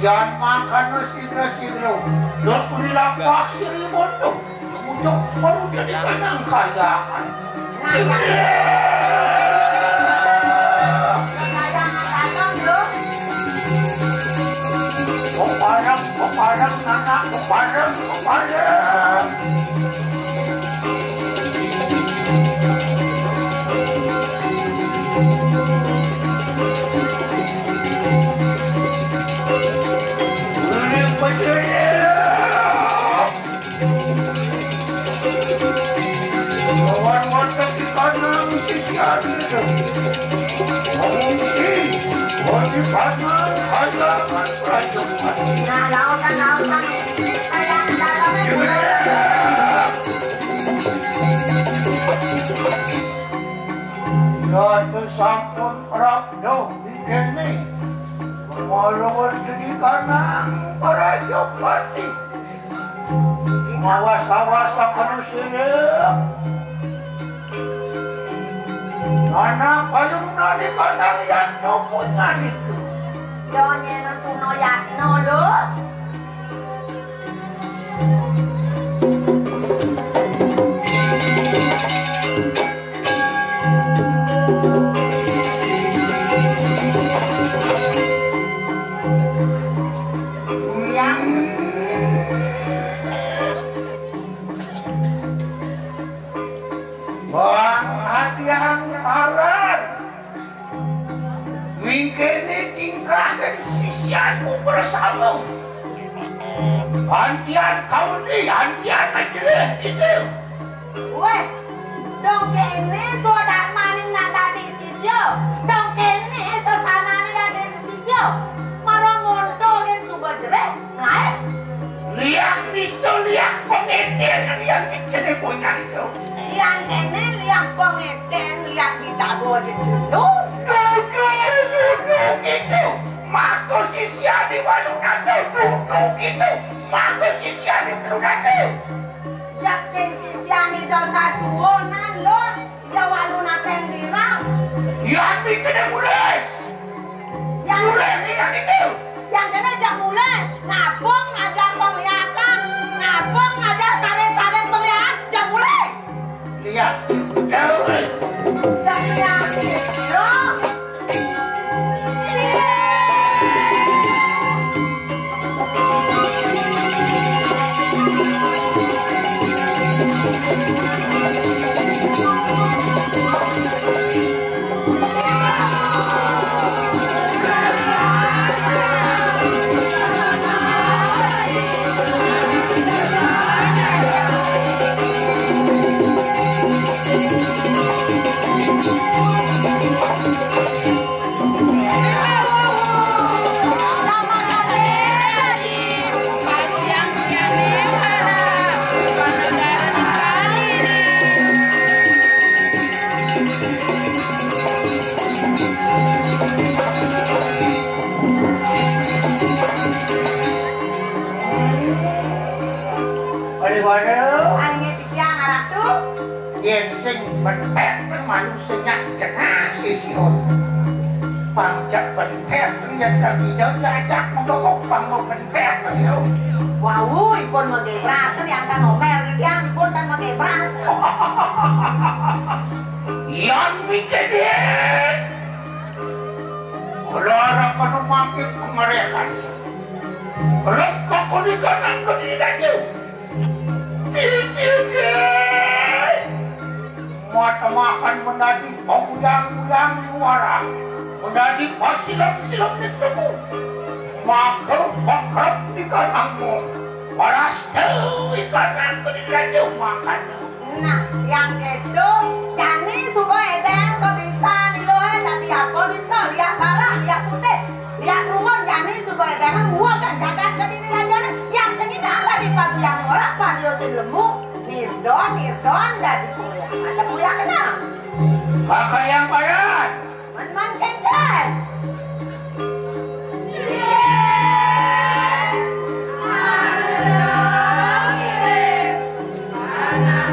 Yan makan sigro-sigro. Dot ulilang paksiri mondo. Cumucok baru jadi kanang kayaan. Keparang, anak, keparang. Yan besampun prabdo ikene kemalawan jadi kanang para jopati mawas-awas akan sirek Anak payung nani kanang yang nyopungan itu. Yonya na puno yakin lo. Mingkene tingkahkan sisianmu bersama. Antian kau ni, antian NGEREH gitu. Weh, dong kene sodak maning nada di SISYA. Dong kene sesana ni nada di SISYA. Marong ngontolin subajre, naik. Liang nisto, liang pengeten, liang kene punya itu. Liang kene, liang pengeten, liang kita dua di dulu. Gitu. Mako SISYA di walung nato, gitu. Mako SISYA di walung nato. Jak sing SISYA ni dosa suwonan lo, ya walung nato yang bilang. Yang ni kena mulai. Yang mulai ni yang itu. Yang kena jak mulai. Ngapung aja penglihatan, ngapung aja saren-saren penglihatan, jak mulai. Lihat, jauh. Jak lihat lo. Bentek manusia jenah SISYA. Panjat bentek lihat kali jauh ajak menggokok panggung bentek beliau. Wow, ipon mag-ibrasan yang kan nomel yang ipon kan mag-ibrasan. Yang bikin kalau orang penumpang pengerekan rekok ko di kanan ko di kaki. Matamakan menjadi pembuyang-buyang di warang, menjadi pasilam-silam di tubuh, makrab-makrab di kanangmu, paras jauh di kananku di rajau makan. Nah, yang itu, jani supaya edeng kau bisa nilohe, tapi apa bisa lihat barang, lihat putih, lihat rumah, jani supaya edeng gua kan jaga ke diri rajanya, yang segini ada di paguyang orang, padiosin lembu. Nirdon dari kuliah. Ada kuliah kena. Kakak yang bayar. Man kengken.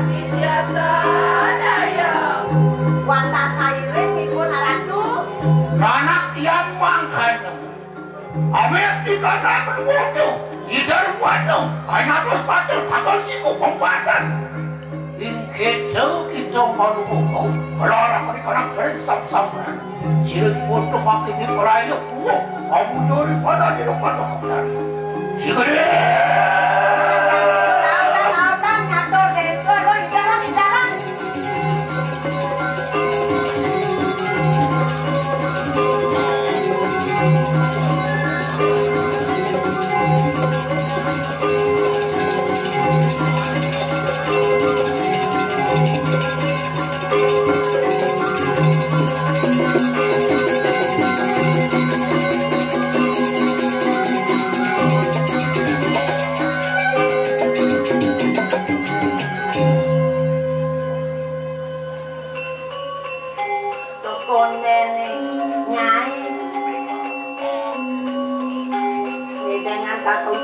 SISYA sadaya. Wanta sairing ibu naratu. Anak yang makan. Amek di kanan melubuh. Idar wano, anak terus patut takut siku pembatan. Kita malu-malu. Kalau orang ini orang kering sam-saman. Sila kita makin di perayaan. Kamu jori pada di rumah dokter. Sikere. Lautan nyador desa lo jalan.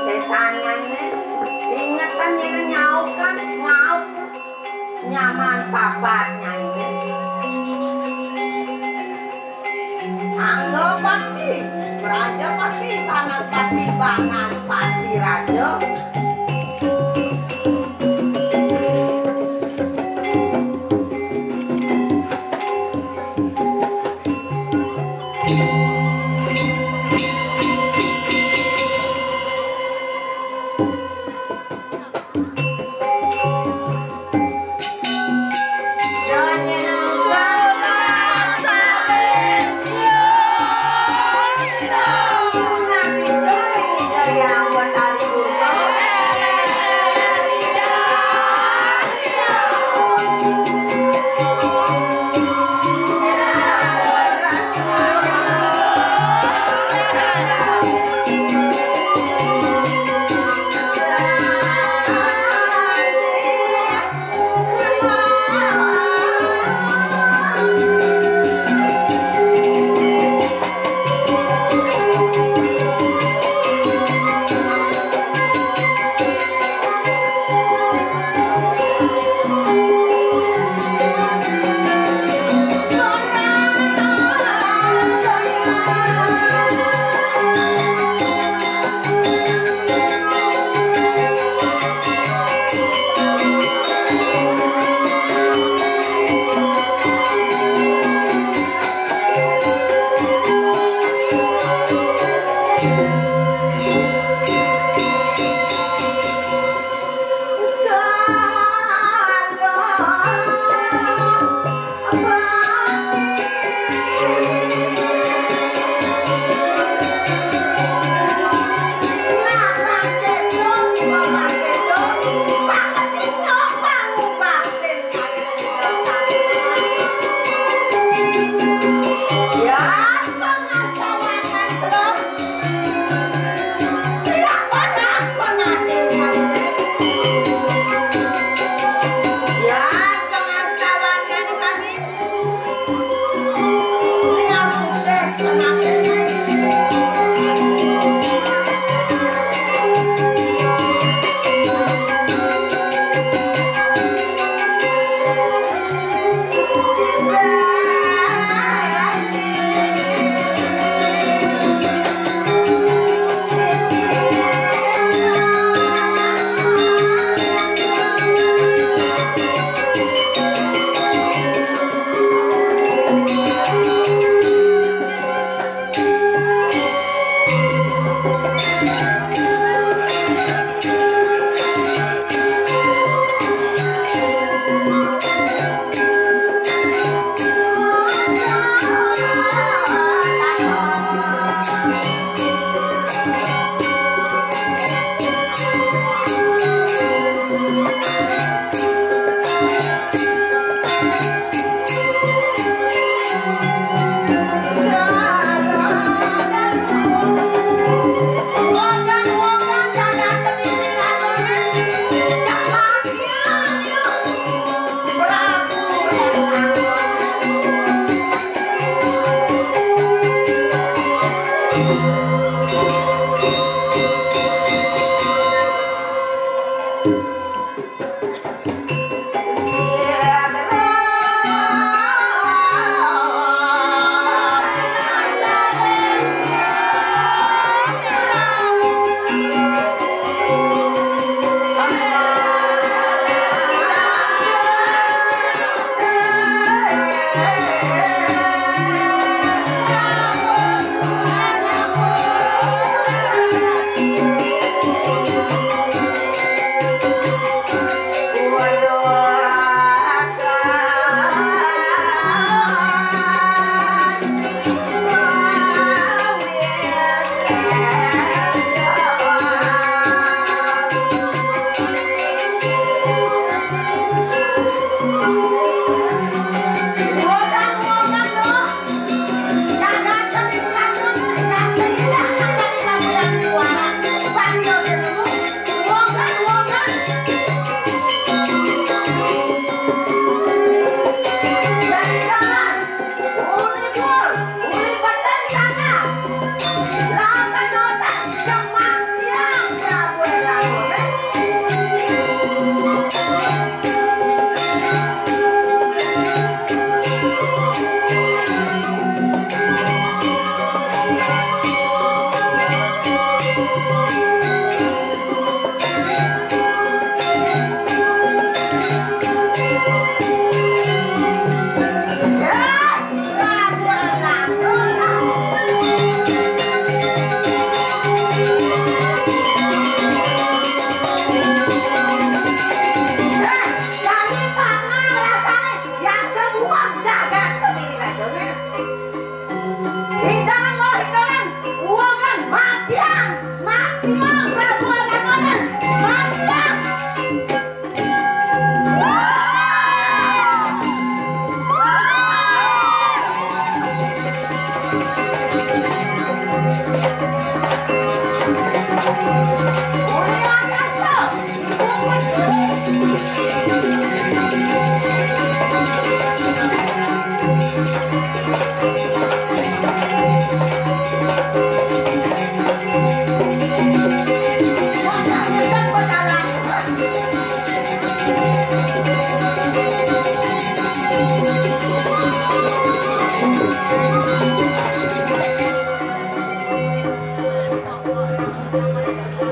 Sesanya ini ingatkan ini nyaukan nyaman papatnya ini Jangan